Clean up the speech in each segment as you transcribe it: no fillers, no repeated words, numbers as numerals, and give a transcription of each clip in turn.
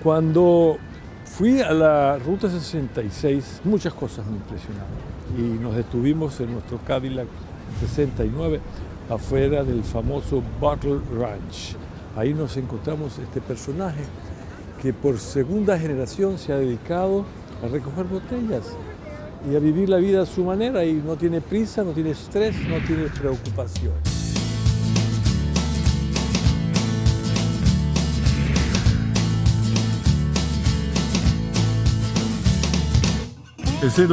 Cuando fui a la ruta 66, muchas cosas me impresionaron y nos detuvimos en nuestro Cadillac 69 afuera del famoso Bottle Ranch. Ahí nos encontramos este personaje que por segunda generación se ha dedicado a recoger botellas y a vivir la vida a su manera y no tiene prisa, no tiene estrés, no tiene preocupación. Is it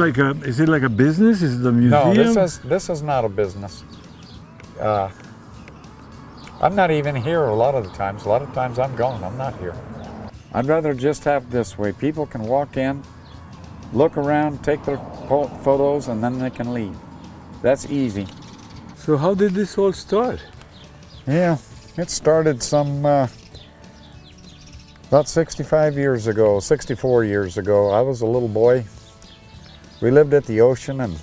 like a business? Is it a museum? No, this is not a business. I'm not even here a lot of the times. A lot of times I'm gone. I'm not here. I'd rather just have this way. People can walk in, look around, take their photos, and then they can leave. That's easy. So how did this all start? Yeah, it started some about 65 years ago, 64 years ago. I was a little boy. We lived at the ocean, and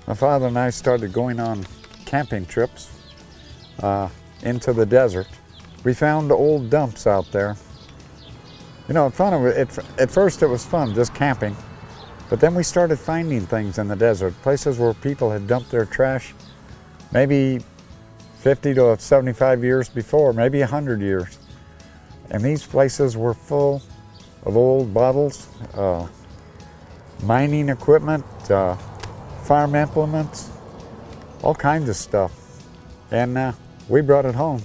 my father and I started going on camping trips into the desert. We found old dumps out there. You know, at first it was fun, just camping. But then we started finding things in the desert, places where people had dumped their trash maybe 50 to 75 years before, maybe 100 years. And these places were full of old bottles, mining equipment, farm implements, all kinds of stuff. And we brought it home.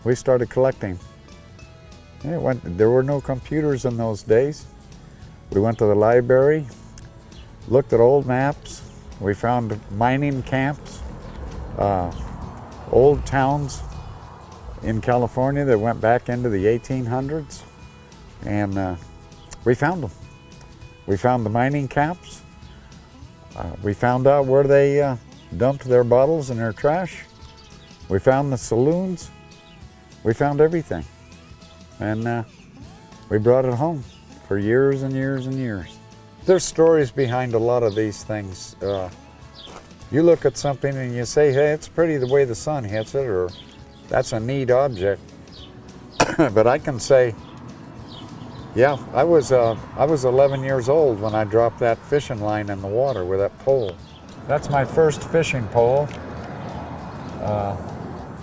We started collecting. There were no computers in those days. We went to the library, looked at old maps. We found mining camps, old towns in California that went back into the 1800s, and we found them. We found the mining camps. We found out where they dumped their bottles and their trash. We found the saloons. We found everything. And we brought it home for years and years and years. There's stories behind a lot of these things. You look at something and you say, hey, it's pretty the way the sun hits it, or that's a neat object. But I can say, yeah, I was 11 years old when I dropped that fishing line in the water with that pole. That's my first fishing pole.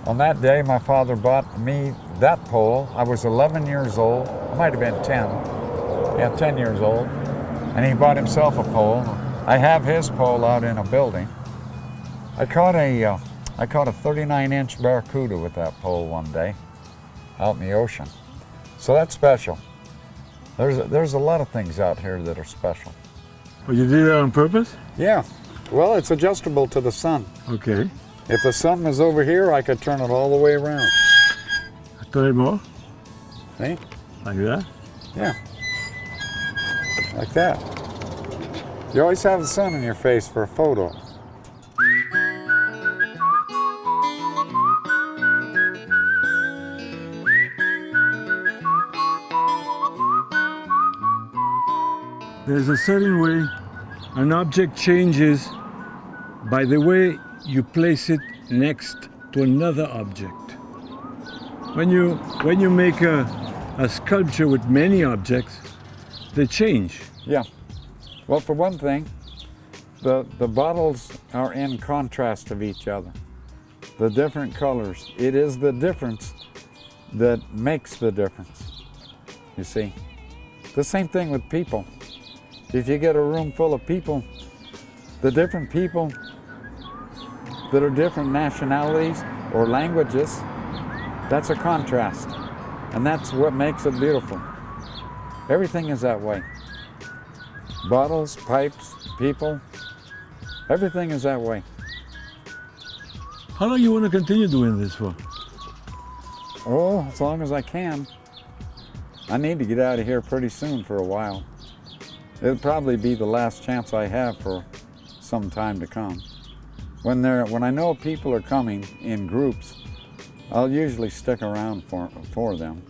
On that day, my father bought me that pole. I was 11 years old. I might have been 10. Yeah, 10 years old. And he bought himself a pole. I have his pole out in a building. I caught a 39-inch barracuda with that pole one day out in the ocean. So that's special. There's a lot of things out here that are special. Well, you did that on purpose? Yeah. Well, it's adjustable to the sun. Okay. If the sun was over here, I could turn it all the way around. Turn it more? See? Like that? Yeah. Like that. You always have the sun in your face for a photo. There's a certain way an object changes by the way you place it next to another object. When you make a sculpture with many objects, they change. Yeah. Well, for one thing, the bottles are in contrast of each other. The different colors. It is the difference that makes the difference, you see. The same thing with people. If you get a room full of people, the different people that are different nationalities or languages, that's a contrast. And that's what makes it beautiful. Everything is that way. Bottles, pipes, people, everything is that way. How long you want to continue doing this for? Oh, as long as I can. I need to get out of here pretty soon for a while. It'll probably be the last chance I have for some time to come. When I know people are coming in groups, I'll usually stick around for them.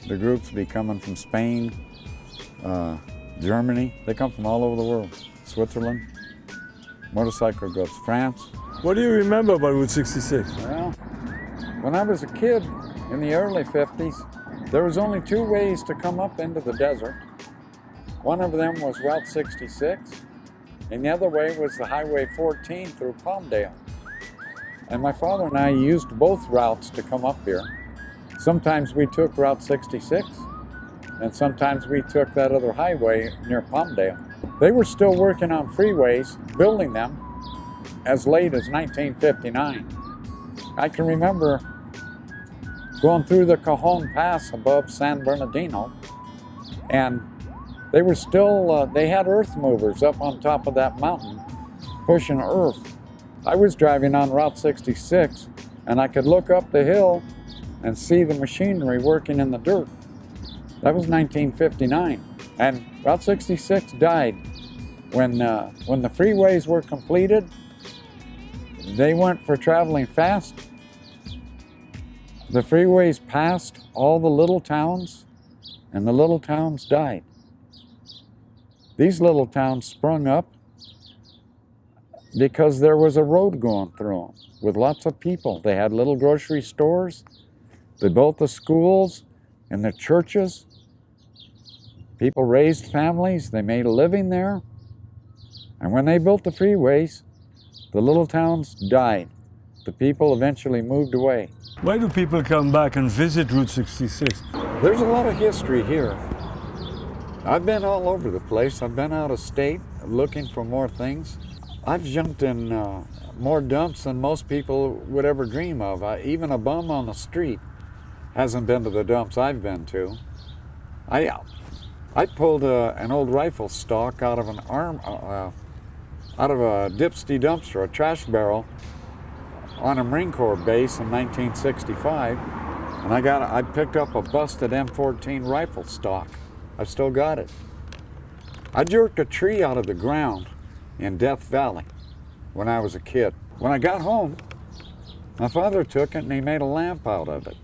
The groups be coming from Spain, Germany. They come from all over the world. Switzerland. Motorcycle goes France. What do you remember about Route 66? Well, when I was a kid in the early 50s, There was only two ways to come up into the desert. One of them was Route 66, and the other way was the Highway 14 through Palmdale. And my father and I used both routes to come up here. Sometimes we took Route 66, and sometimes we took that other highway near Palmdale. They were still working on freeways, building them, as late as 1959. I can remember going through the Cajon Pass above San Bernardino, and they were still, they had earth movers up on top of that mountain pushing earth. I was driving on Route 66, and I could look up the hill and see the machinery working in the dirt. That was 1959, and Route 66 died. When the freeways were completed, they went for traveling fast. The freeways passed all the little towns, and the little towns died. These little towns sprung up because there was a road going through them with lots of people. They had little grocery stores. They built the schools and the churches. People raised families. They made a living there. And when they built the freeways, the little towns died. The people eventually moved away. Why do people come back and visit Route 66? There's a lot of history here. I've been all over the place. I've been out of state looking for more things. I've jumped in more dumps than most people would ever dream of. Even a bum on the street hasn't been to the dumps I've been to. I pulled an old rifle stock out of a dipsty dumpster, a trash barrel, on a Marine Corps base in 1965, and I picked up a busted M14 rifle stock. I've still got it. I jerked a tree out of the ground in Death Valley when I was a kid. When I got home, my father took it and he made a lamp out of it.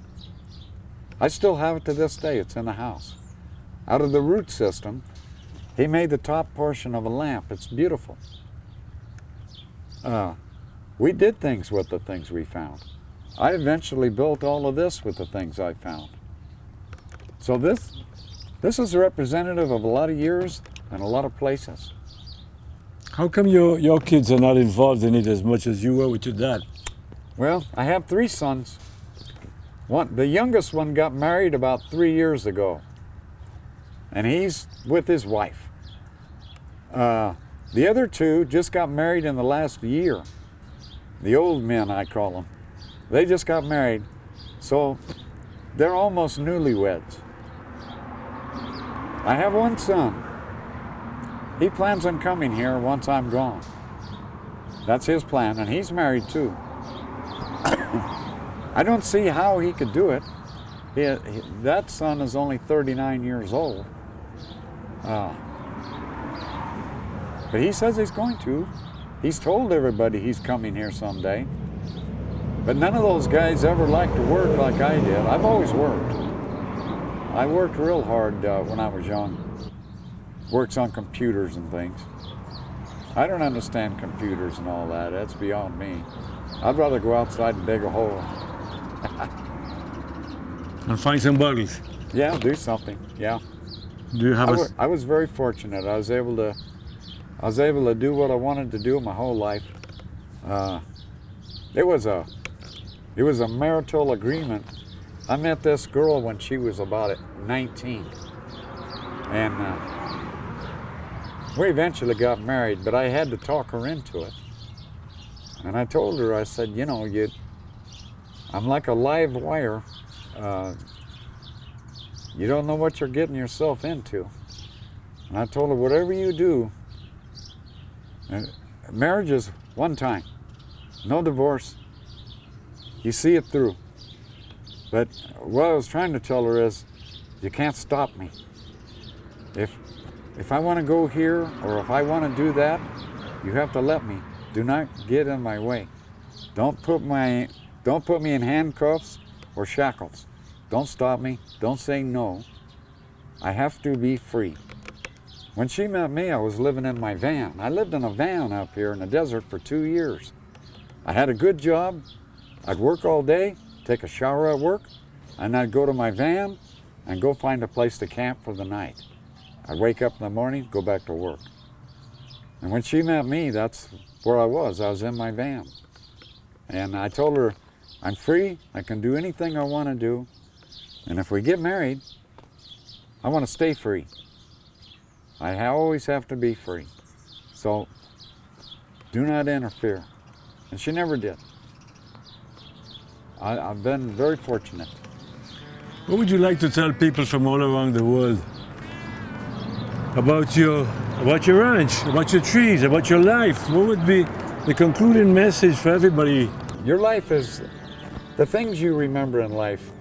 I still have it to this day. It's in the house. Out of the root system, he made the top portion of a lamp. It's beautiful. We did things with the things we found. I eventually built all of this with the things I found. So this is representative of a lot of years and a lot of places. How come your kids are not involved in it as much as you were with your dad? Well, I have three sons. The youngest one got married about 3 years ago, and he's with his wife. The other two just got married in the last year. The old men, I call them. They just got married, so they're almost newlyweds. I have one son. He plans on coming here once I'm gone. That's his plan, and he's married too. I don't see how he could do it. That son is only 39 years old. But he says he's going to. He's told everybody he's coming here someday. But none of those guys ever liked to work like I did. I've always worked. I worked real hard when I was young. Works on computers and things. I don't understand computers and all that. That's beyond me. I'd rather go outside and dig a hole. And find some bugs. Yeah, do something. Yeah. Do you have I was very fortunate. I was able to do what I wanted to do my whole life. It was a marital agreement. I met this girl when she was about 19, and we eventually got married. But I had to talk her into it. And I told her, I said, you know, I'm like a live wire. You don't know what you're getting yourself into. And I told her, whatever you do, and marriage is one time, no divorce. You see it through. But what I was trying to tell her is, you can't stop me. If I want to go here or if I want to do that, you have to let me. Do not get in my way. Don't put me in handcuffs or shackles. Don't stop me. Don't say no. I have to be free. When she met me, I was living in my van. I lived in a van up here in the desert for 2 years. I had a good job. I'd work all day, take a shower at work, and I'd go to my van, and go find a place to camp for the night. I'd wake up in the morning, go back to work. And when she met me, that's where I was. I was in my van. And I told her, I'm free, I can do anything I want to do, and if we get married, I want to stay free. I always have to be free. So do not interfere. And she never did. I've been very fortunate. What would you like to tell people from all around the world about your ranch, about your trees, about your life? What would be the concluding message for everybody? Your life is the things you remember in life.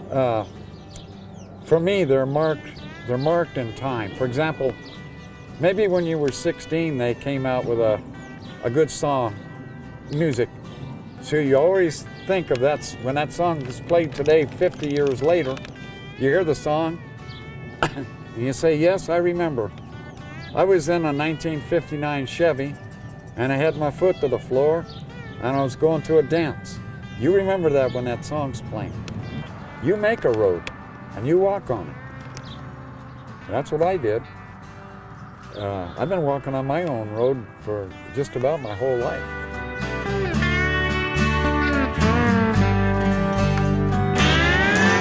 For me, they're marked in time. For example, maybe when you were 16, they came out with a good song, music. So you always think of that, when that song is played today, 50 years later, you hear the song, and you say, yes, I remember. I was in a 1959 Chevy, and I had my foot to the floor, and I was going to a dance. You remember that when that song's playing. You make a road, and you walk on it. That's what I did. I've been walking on my own road for just about my whole life.